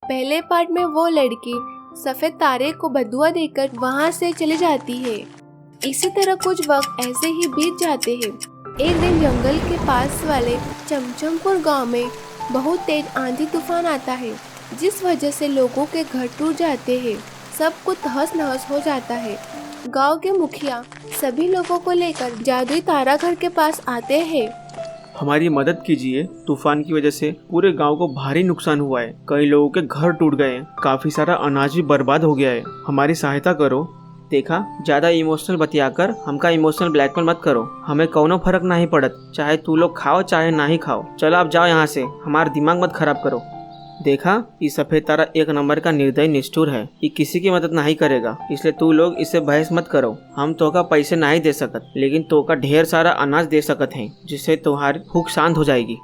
पहले पार्ट में वो लड़की सफेद तारे को बदुआ देकर वहाँ से चली जाती है। इसी तरह कुछ वक्त ऐसे ही बीत जाते हैं। एक दिन जंगल के पास वाले चमचमपुर गांव में बहुत तेज आंधी तूफान आता है, जिस वजह से लोगों के घर टूट जाते हैं। सब कुछ तहस नहस हो जाता है। गांव के मुखिया सभी लोगों को लेकर जादुई तारा घर के पास आते हैं। हमारी मदद कीजिए, तूफान की वजह से पूरे गांव को भारी नुकसान हुआ है। कई लोगों के घर टूट गए हैं, काफी सारा अनाज भी बर्बाद हो गया है। हमारी सहायता करो। देखा, ज्यादा इमोशनल बतियाकर हमका इमोशनल ब्लैकमेल मत करो। हमें कोनो फर्क नहीं पड़त, चाहे तू लोग खाओ चाहे नहीं खाओ। चलो आप जाओ यहाँ से, हमारा दिमाग मत खराब करो। देखा, ये सफेद तारा एक नंबर का निर्दयी निष्ठुर है। ये किसी की मदद नहीं करेगा, इसलिए तू लोग इससे बहस मत करो। हम तो का पैसे नहीं दे सकत, लेकिन तो का ढेर सारा अनाज दे सकत हैं, जिससे तुम्हारी भूख शांत हो जाएगी।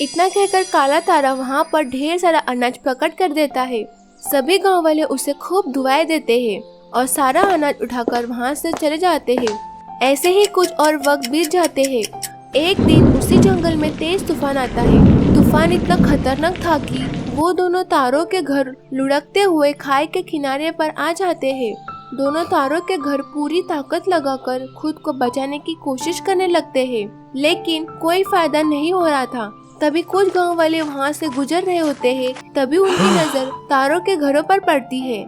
इतना कहकर काला तारा वहाँ पर ढेर सारा अनाज प्रकट कर देता है। सभी गांव वाले उसे खूब दुआएं देते हैं और सारा अनाज उठाकर वहाँ से चले जाते हैं। ऐसे ही कुछ और वक्त बीत जाते हैं। एक दिन उसी जंगल में तेज तूफान आता है। तूफान इतना खतरनाक था कि वो दोनों तारों के घर लुढ़कते हुए खाई के किनारे पर आ जाते हैं। दोनों तारों के घर पूरी ताकत लगाकर खुद को बचाने की कोशिश करने लगते हैं, लेकिन कोई फायदा नहीं हो रहा था। तभी कुछ गांव वाले वहाँ से गुजर रहे होते हैं। तभी उनकी नजर तारों के घरों पर पड़ती है।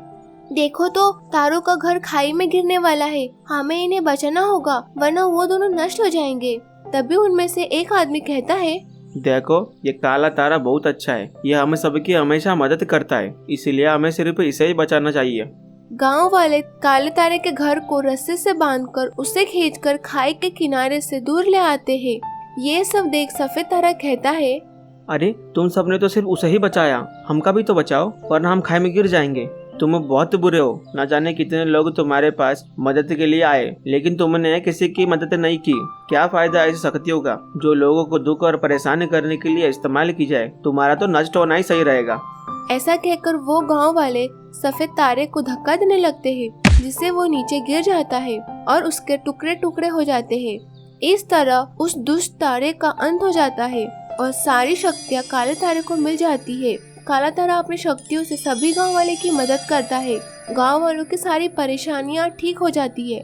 देखो तो, तारों का घर खाई में गिरने वाला है। हमें इन्हें बचाना होगा, वरना वो दोनों नष्ट हो जाएंगे। तभी उनमें से एक आदमी कहता है, देखो, ये काला तारा बहुत अच्छा है। ये हमें सबकी हमेशा मदद करता है, इसीलिए हमें सिर्फ इसे ही बचाना चाहिए। गांव वाले काले तारे के घर को रस्से से बांधकर उसे खींचकर खाई के किनारे से दूर ले आते हैं। ये सब देख सफेद तारा कहता है, अरे तुम सबने तो सिर्फ उसे ही बचाया, हमका भी तो बचाओ, वरना हम खाई में गिर जाएंगे। तुम बहुत बुरे हो। न जाने कितने लोग तुम्हारे पास मदद के लिए आए, लेकिन तुमने किसी की मदद नहीं की। क्या फायदा ऐसी शक्तियों का जो लोगों को दुख और परेशान करने के लिए इस्तेमाल की जाए। तुम्हारा तो नष्ट होना ही सही रहेगा। ऐसा कहकर वो गांव वाले सफेद तारे को धक्का देने लगते हैं, जिससे वो नीचे गिर जाता है और उसके टुकड़े टुकड़े हो जाते हैं। इस तरह उस दुष्ट तारे का अंत हो जाता है और सारी शक्तियाँ काले तारे को मिल जाती है। काला तारा अपनी शक्तियों से सभी गांव वाले की मदद करता है। गांव वालों की सारी परेशानियां ठीक हो जाती है।